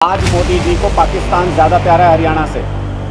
आज मोदी जी को पाकिस्तान ज़्यादा प्यारा है हरियाणा से।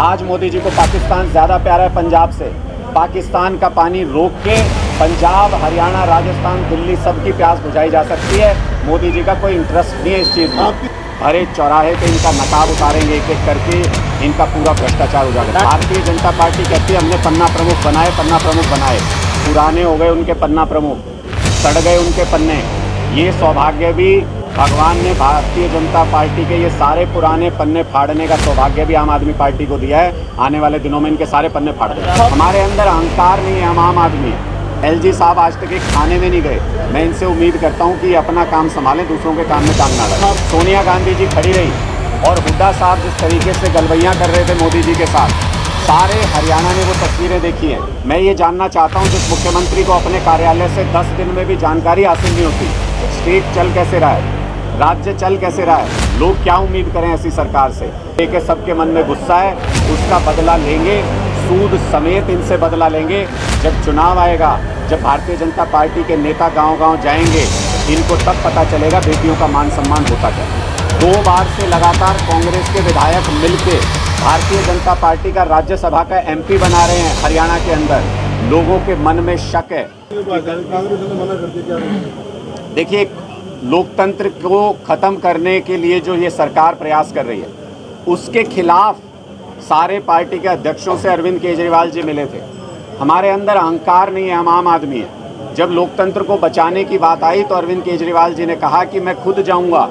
आज मोदी जी को पाकिस्तान ज़्यादा प्यारा है पंजाब से। पाकिस्तान का पानी रोक के पंजाब, हरियाणा, राजस्थान, दिल्ली सबकी प्यास बुझाई जा सकती है। मोदी जी का कोई इंटरेस्ट नहीं है इस चीज़ में। हर एक चौराहे पे इनका नकाब उतारेंगे एक एक करके, इनका पूरा भ्रष्टाचार उजागर। भारतीय जनता पार्टी कहती है हमने पन्ना प्रमुख बनाए। पुराने हो गए उनके पन्ना प्रमुख, सड़ गए उनके पन्ने। ये सौभाग्य भी भगवान ने भारतीय जनता पार्टी के ये सारे पुराने पन्ने फाड़ने का सौभाग्य भी आम आदमी पार्टी को दिया है। आने वाले दिनों में इनके सारे पन्ने फाड़ दें। हमारे अंदर अहंकार नहीं है, हम आम आदमी हैं। एलजी साहब आज तक एक खाने में नहीं गए। मैं इनसे उम्मीद करता हूं कि अपना काम संभालें, दूसरों के काम में टांग ना लगाएं। सोनिया गांधी जी खड़ी रही और हुड्डा साहब जिस तरीके से गलबैयाँ कर रहे थे मोदी जी के साथ, सारे हरियाणा ने वो तस्वीरें देखी हैं। मैं ये जानना चाहता हूँ जिस मुख्यमंत्री को अपने कार्यालय से 10 दिन में भी जानकारी हासिल नहीं होती, स्टेट चल कैसे रहा है, राज्य चल कैसे रहा है, लोग क्या उम्मीद करें ऐसी सरकार से। देखिए सबके मन में गुस्सा है, उसका बदला लेंगे, सूद समेत इनसे बदला लेंगे। जब चुनाव आएगा, जब भारतीय जनता पार्टी के नेता गांव-गांव जाएंगे, इनको तब पता चलेगा बेटियों का मान सम्मान होता क्या। 2 बार से लगातार कांग्रेस के विधायक मिलके भारतीय जनता पार्टी का राज्यसभा का एमपी बना रहे हैं हरियाणा के अंदर। लोगों के मन में शक है। देखिए लोकतंत्र को ख़त्म करने के लिए जो ये सरकार प्रयास कर रही है, उसके खिलाफ सारे पार्टी के अध्यक्षों से अरविंद केजरीवाल जी मिले थे। हमारे अंदर अहंकार नहीं है, हम आम आदमी हैं। जब लोकतंत्र को बचाने की बात आई तो अरविंद केजरीवाल जी ने कहा कि मैं खुद जाऊंगा,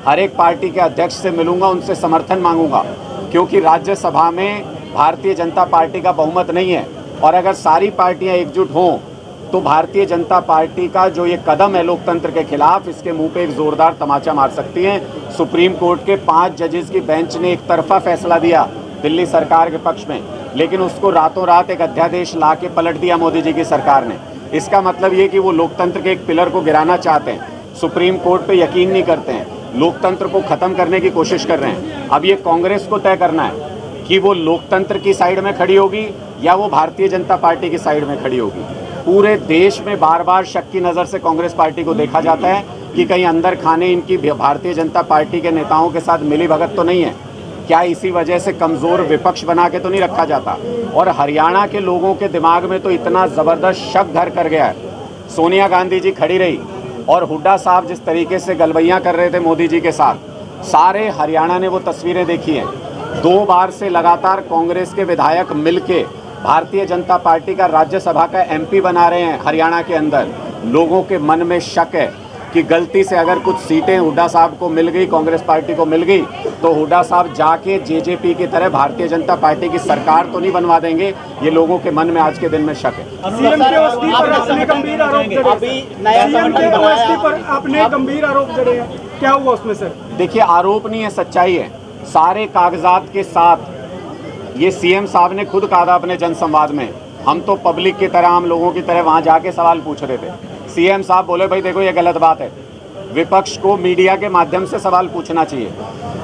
हर एक पार्टी के अध्यक्ष से मिलूंगा, उनसे समर्थन मांगूंगा, क्योंकि राज्यसभा में भारतीय जनता पार्टी का बहुमत नहीं है। और अगर सारी पार्टियाँ एकजुट हों तो भारतीय जनता पार्टी का जो ये कदम है लोकतंत्र के खिलाफ, इसके मुंह पे एक जोरदार तमाचा मार सकती हैं। सुप्रीम कोर्ट के 5 जजेस की बेंच ने एक तरफा फैसला दिया दिल्ली सरकार के पक्ष में, लेकिन उसको रातों रात एक अध्यादेश ला के पलट दिया मोदी जी की सरकार ने। इसका मतलब ये कि वो लोकतंत्र के एक पिलर को गिराना चाहते हैं, सुप्रीम कोर्ट पे यकीन नहीं करते हैं, लोकतंत्र को ख़त्म करने की कोशिश कर रहे हैं। अब ये कांग्रेस को तय करना है कि वो लोकतंत्र की साइड में खड़ी होगी या वो भारतीय जनता पार्टी की साइड में खड़ी होगी। पूरे देश में बार बार शक की नज़र से कांग्रेस पार्टी को देखा जाता है कि कहीं अंदर खाने इनकी भारतीय जनता पार्टी के नेताओं के साथ मिली भगत तो नहीं है क्या, इसी वजह से कमज़ोर विपक्ष बना के तो नहीं रखा जाता। और हरियाणा के लोगों के दिमाग में तो इतना ज़बरदस्त शक घर कर गया है। सोनिया गांधी जी खड़ी रही और हुड्डा साहब जिस तरीके से गलबैयाँ कर रहे थे मोदी जी के साथ, सारे हरियाणा ने वो तस्वीरें देखी हैं। 2 बार से लगातार कांग्रेस के विधायक मिलके भारतीय जनता पार्टी का राज्यसभा का एमपी बना रहे हैं हरियाणा के अंदर। लोगों के मन में शक है कि गलती से अगर कुछ सीटें हुड्डा साहब को मिल गई, कांग्रेस पार्टी को मिल गई, तो हुड्डा साहब जाके जेजेपी की तरह भारतीय जनता पार्टी की सरकार तो नहीं बनवा देंगे। ये लोगों के मन में आज के दिन में शक है। आपने गंभीर आरोप जड़े हैं, क्या हुआ उसमें सर? देखिए आरोप नहीं है, सच्चाई है। सारे कागजात के साथ ये सीएम साहब ने खुद कहा था अपने जनसंवाद में, हम तो पब्लिक की तरह, हम लोगों की तरह वहाँ जाके सवाल पूछ रहे थे। सीएम साहब बोले भाई देखो ये गलत बात है, विपक्ष को मीडिया के माध्यम से सवाल पूछना चाहिए।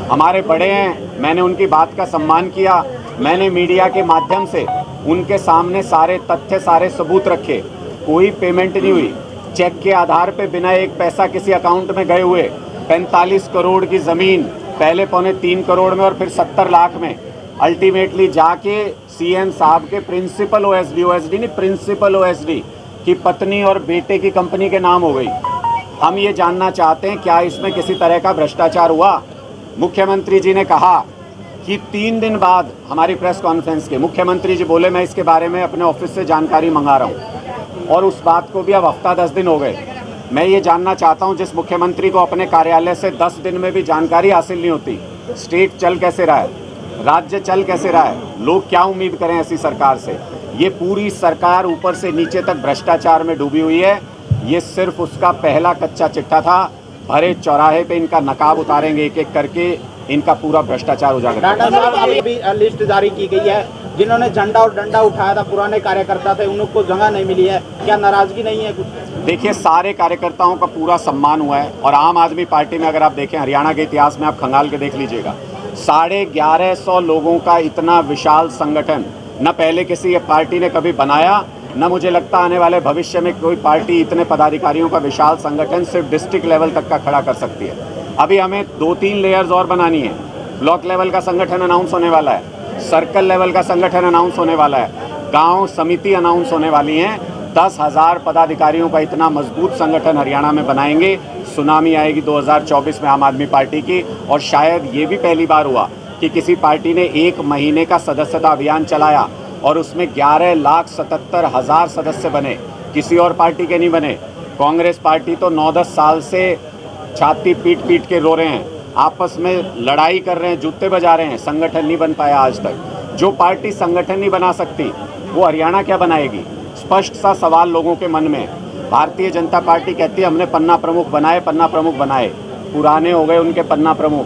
हमारे बड़े हैं, मैंने उनकी बात का सम्मान किया, मैंने मीडिया के माध्यम से उनके सामने सारे तथ्य, सारे सबूत रखे। कोई पेमेंट नहीं हुई, चेक के आधार पर बिना एक पैसा किसी अकाउंट में गए हुए 45 करोड़ की ज़मीन पहले 3.25 करोड़ में और फिर 70 लाख में अल्टीमेटली जाके सीएम साहब के प्रिंसिपल ओएसडी नहीं, प्रिंसिपल ओएसडी की पत्नी और बेटे की कंपनी के नाम हो गई। हम ये जानना चाहते हैं क्या इसमें किसी तरह का भ्रष्टाचार हुआ। मुख्यमंत्री जी ने कहा कि 3 दिन बाद हमारी प्रेस कॉन्फ्रेंस के मुख्यमंत्री जी बोले मैं इसके बारे में अपने ऑफिस से जानकारी मंगा रहा हूँ, और उस बात को भी अब हफ्ता 10 दिन हो गए। मैं ये जानना चाहता हूँ जिस मुख्यमंत्री को अपने कार्यालय से 10 दिन में भी जानकारी हासिल नहीं होती, स्टेट चल कैसे रहा है, राज्य चल कैसे रहा है, लोग क्या उम्मीद करें ऐसी सरकार से। ये पूरी सरकार ऊपर से नीचे तक भ्रष्टाचार में डूबी हुई है। ये सिर्फ उसका पहला कच्चा चिट्ठा था। भरे चौराहे पे इनका नकाब उतारेंगे एक एक करके, इनका पूरा भ्रष्टाचार उजागर। डाटा साहब अभी लिस्ट जारी की गई है, जिन्होंने झंडा और डंडा उठाया था, पुराने कार्यकर्ता थे, उनको जगह नहीं मिली है, क्या नाराजगी नहीं है कुछ? देखिए सारे कार्यकर्ताओं का पूरा सम्मान हुआ है। और आम आदमी पार्टी में अगर आप देखें हरियाणा के इतिहास में, आप खंगाल के देख लीजिएगा, 1150 लोगों का इतना विशाल संगठन न पहले किसी पार्टी ने कभी बनाया, न मुझे लगता आने वाले भविष्य में कोई पार्टी इतने पदाधिकारियों का विशाल संगठन सिर्फ डिस्ट्रिक्ट लेवल तक का खड़ा कर सकती है। अभी हमें 2-3 लेयर्स और बनानी है। ब्लॉक लेवल का संगठन अनाउंस होने वाला है, सर्कल लेवल का संगठन अनाउंस होने वाला है, गांव समिति अनाउंस होने वाली हैं। 10,000 पदाधिकारियों का इतना मजबूत संगठन हरियाणा में बनाएंगे। सुनामी आएगी 2024 में आम आदमी पार्टी की। और शायद ये भी पहली बार हुआ कि किसी पार्टी ने 1 महीने का सदस्यता अभियान चलाया और उसमें 11,77,000 सदस्य बने, किसी और पार्टी के नहीं बने। कांग्रेस पार्टी तो 9-10 साल से छाती पीट पीट के रो रहे हैं, आपस में लड़ाई कर रहे हैं, जूते बजा रहे हैं, संगठन नहीं बन पाया आज तक। जो पार्टी संगठन नहीं बना सकती वो हरियाणा क्या बनाएगी? स्पष्ट सा सवाल लोगों के मन में। भारतीय जनता पार्टी कहती है हमने पन्ना प्रमुख बनाए, पन्ना प्रमुख बनाए। पुराने हो गए उनके पन्ना प्रमुख,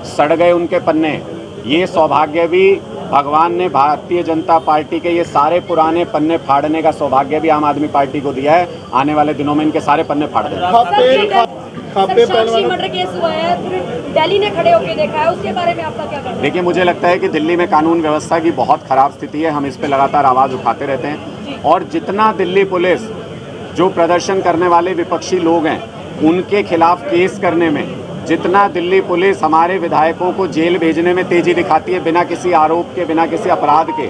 सड़ गए उनके पन्ने। ये सौभाग्य भी भगवान ने भारतीय जनता पार्टी के ये सारे पुराने पन्ने फाड़ने का सौभाग्य भी आम आदमी पार्टी को दिया है। आने वाले दिनों में इनके सारे पन्ने फाड़ देंगे। मर्डर केस हुआ है, पूरे दिल्ली ने खड़े होकर देखा है, उसके बारे में आपका क्या कहना है? देखिए, मुझे लगता है कि दिल्ली में कानून व्यवस्था की बहुत ख़राब स्थिति है। हम इस पे लगातार आवाज़ उठाते रहते हैं और जितना दिल्ली पुलिस जो प्रदर्शन करने वाले विपक्षी लोग हैं उनके खिलाफ केस करने में, जितना दिल्ली पुलिस हमारे विधायकों को जेल भेजने में तेज़ी दिखाती है बिना किसी आरोप के, बिना किसी अपराध के,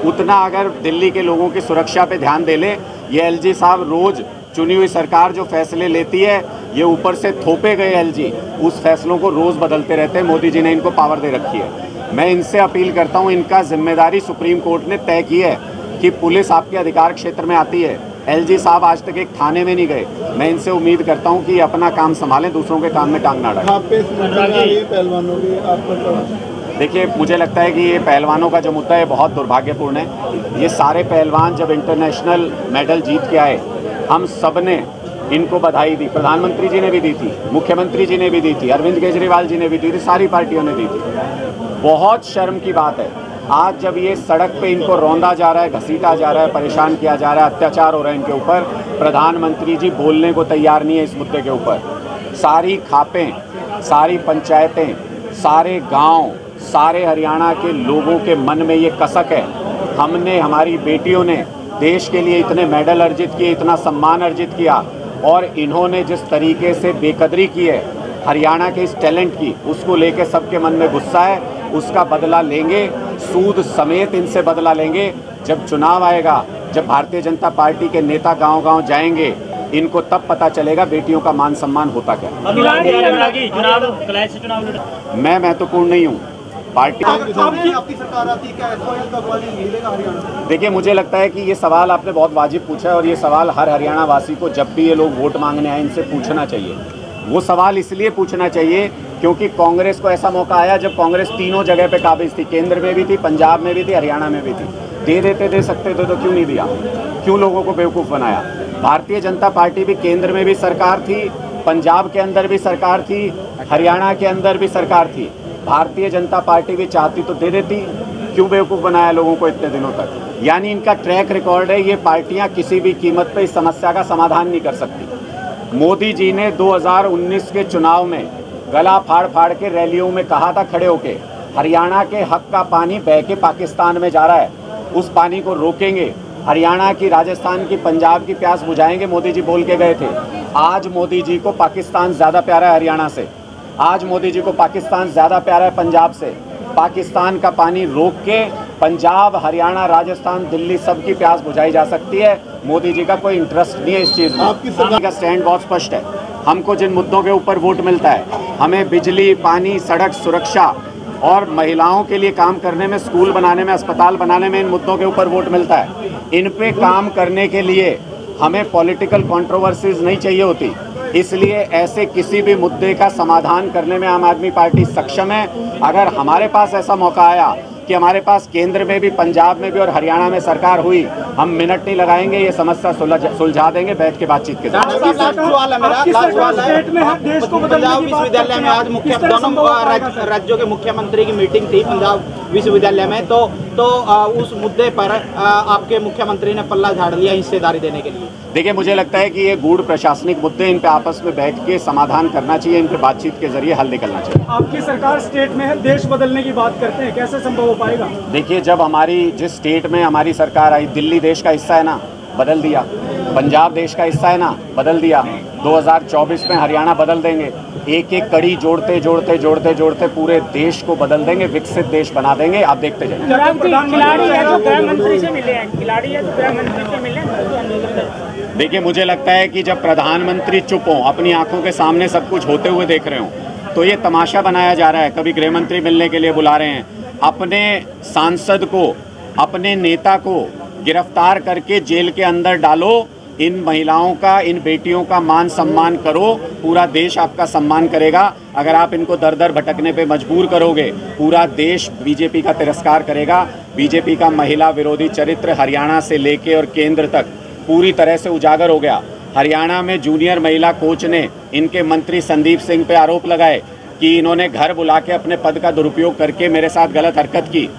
उतना अगर दिल्ली के लोगों की सुरक्षा पे ध्यान दे ले। ये एलजी साहब रोज़ चुनी हुई सरकार जो फैसले लेती है, ये ऊपर से थोपे गए एलजी उस फैसलों को रोज़ बदलते रहते हैं। मोदी जी ने इनको पावर दे रखी है। मैं इनसे अपील करता हूँ, इनका जिम्मेदारी सुप्रीम कोर्ट ने तय की है कि पुलिस आपके अधिकार क्षेत्र में आती है। एलजी साहब आज तक एक थाने में नहीं गए। मैं इनसे उम्मीद करता हूं कि ये अपना काम संभालें, दूसरों के काम में टांग ना डालें। देखिए, मुझे लगता है कि ये पहलवानों का जो मुद्दा है बहुत दुर्भाग्यपूर्ण है। ये सारे पहलवान जब इंटरनेशनल मेडल जीत के आए, हम सब ने इनको बधाई दी। प्रधानमंत्री जी ने भी दी थी, मुख्यमंत्री जी ने भी दी थी, अरविंद केजरीवाल जी ने भी दी थी, सारी पार्टियों ने दी थी। बहुत शर्म की बात है आज जब ये सड़क पे इनको रौंदा जा रहा है, घसीटा जा रहा है, परेशान किया जा रहा है, अत्याचार हो रहा है इनके ऊपर, प्रधानमंत्री जी बोलने को तैयार नहीं है इस मुद्दे के ऊपर। सारी खापें, सारी पंचायतें, सारे गांव, सारे हरियाणा के लोगों के मन में ये कसक है। हमने, हमारी बेटियों ने देश के लिए इतने मेडल अर्जित किए, इतना सम्मान अर्जित किया, और इन्होंने जिस तरीके से बेकदरी की है हरियाणा के इस टैलेंट की, उसको लेके सबके मन में गुस्सा है। उसका बदला लेंगे, सूद समेत इनसे बदला लेंगे। जब चुनाव आएगा, जब भारतीय जनता पार्टी के नेता गांव-गांव जाएंगे, इनको तब पता चलेगा बेटियों का मान सम्मान होता क्या। मैं महत्वपूर्ण नहीं हूँ, पार्टी आपकी सरकार आती है, क्या मिलेगा हरियाणा? देखिए, मुझे लगता है कि ये सवाल आपने बहुत वाजिब पूछा है और ये सवाल हर हरियाणा वासी को जब भी ये लोग वोट मांगने आए इनसे पूछना चाहिए। वो सवाल इसलिए पूछना चाहिए क्योंकि कांग्रेस को ऐसा मौका आया जब कांग्रेस तीनों जगह पे काबिज थी, केंद्र में भी थी, पंजाब में भी थी, हरियाणा में भी थी। दे सकते थे तो क्यों नहीं दिया? क्यों लोगों को बेवकूफ़ बनाया? भारतीय जनता पार्टी भी केंद्र में भी सरकार थी, पंजाब के अंदर भी सरकार थी, हरियाणा के अंदर भी सरकार थी। भारतीय जनता पार्टी भी चाहती तो दे देती, क्यों बेवकूफ़ बनाया लोगों को इतने दिनों तक? यानी इनका ट्रैक रिकॉर्ड है, ये पार्टियां किसी भी कीमत पे इस समस्या का समाधान नहीं कर सकती। मोदी जी ने 2019 के चुनाव में गला फाड़ फाड़ के रैलियों में कहा था खड़े होके, हरियाणा के हक का पानी बह के पाकिस्तान में जा रहा है, उस पानी को रोकेंगे, हरियाणा की, राजस्थान की, पंजाब की प्यास बुझाएंगे, मोदी जी बोल के गए थे। आज मोदी जी को पाकिस्तान ज़्यादा प्यारा है हरियाणा से, आज मोदी जी को पाकिस्तान ज़्यादा प्यारा है पंजाब से। पाकिस्तान का पानी रोक के पंजाब, हरियाणा, राजस्थान, दिल्ली सबकी प्यास बुझाई जा सकती है। मोदी जी का कोई इंटरेस्ट नहीं है इस चीज़ में। आपकी सरकार का स्टैंड बहुत स्पष्ट है। हमको जिन मुद्दों के ऊपर वोट मिलता है, हमें बिजली, पानी, सड़क सुरक्षा और महिलाओं के लिए काम करने में, स्कूल बनाने में, अस्पताल बनाने में, इन मुद्दों के ऊपर वोट मिलता है। इन पे काम करने के लिए हमें पॉलिटिकल कंट्रोवर्सीज नहीं चाहिए होती। इसलिए ऐसे किसी भी मुद्दे का समाधान करने में आम आदमी पार्टी सक्षम है। अगर हमारे पास ऐसा मौका आया कि हमारे पास केंद्र में भी, पंजाब में भी और हरियाणा में सरकार हुई, हम मिनट नहीं लगाएंगे, ये समस्या सुलझा देंगे बैठ के बातचीत के साथ। पंजाब विश्वविद्यालय में आज दोनों राज्यों के मुख्यमंत्री की मीटिंग थी पंजाब विश्वविद्यालय में, तो उस मुद्दे पर आपके मुख्यमंत्री ने पल्ला झाड़ लिया हिस्सेदारी देने के लिए। देखिए, मुझे लगता है कि ये गूढ़ प्रशासनिक मुद्दे, इन पे आपस में बैठ के समाधान करना चाहिए, इन पे बातचीत के जरिए हल निकलना चाहिए। आपकी सरकार स्टेट में है, देश बदलने की बात करते हैं, कैसे संभव हो पाएगा? देखिए, जब हमारी जिस स्टेट में हमारी सरकार आई, दिल्ली देश का हिस्सा है ना, बदल दिया। पंजाब देश का हिस्सा है ना, बदल दिया। 2024 में हरियाणा बदल देंगे। एक एक कड़ी जोड़ते जोड़ते जोड़ते जोड़ते पूरे देश को बदल देंगे, विकसित देश बना देंगे। आप देखते जाइए। खिलाड़ी है जो गृह मंत्री से मिले हैं, खिलाड़ी है जो गृह मंत्री से मिले हैं। देखिए, मुझे लगता है कि जब प्रधानमंत्री चुप हों, अपनी आंखों के सामने सब कुछ होते हुए देख रहे हों, तो ये तमाशा बनाया जा रहा है। कभी गृह मंत्री मिलने के लिए बुला रहे हैं, अपने सांसद को, अपने नेता को गिरफ्तार करके जेल के अंदर डालो। इन महिलाओं का, इन बेटियों का मान सम्मान करो, पूरा देश आपका सम्मान करेगा। अगर आप इनको दर दर भटकने पे मजबूर करोगे, पूरा देश बीजेपी का तिरस्कार करेगा। बीजेपी का महिला विरोधी चरित्र हरियाणा से लेके और केंद्र तक पूरी तरह से उजागर हो गया। हरियाणा में जूनियर महिला कोच ने इनके मंत्री संदीप सिंह पे आरोप लगाए कि इन्होंने घर बुला के अपने पद का दुरुपयोग करके मेरे साथ गलत हरकत की।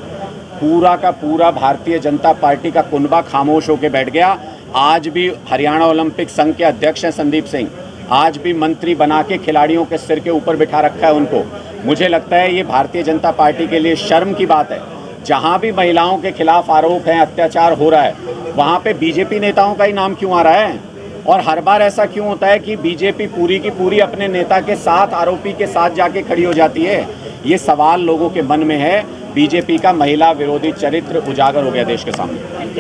पूरा का पूरा भारतीय जनता पार्टी का कुनबा खामोश होकर बैठ गया। आज भी हरियाणा ओलंपिक संघ के अध्यक्ष हैं संदीप सिंह, आज भी मंत्री बना के खिलाड़ियों के सिर के ऊपर बिठा रखा है उनको। मुझे लगता है ये भारतीय जनता पार्टी के लिए शर्म की बात है। जहां भी महिलाओं के खिलाफ आरोप हैं, अत्याचार हो रहा है, वहां पे बीजेपी नेताओं का ही नाम क्यों आ रहा है? और हर बार ऐसा क्यों होता है कि बीजेपी पूरी की पूरी अपने नेता के साथ, आरोपी के साथ जाके खड़ी हो जाती है? ये सवाल लोगों के मन में है। बीजेपी का महिला विरोधी चरित्र उजागर हो गया देश के सामने।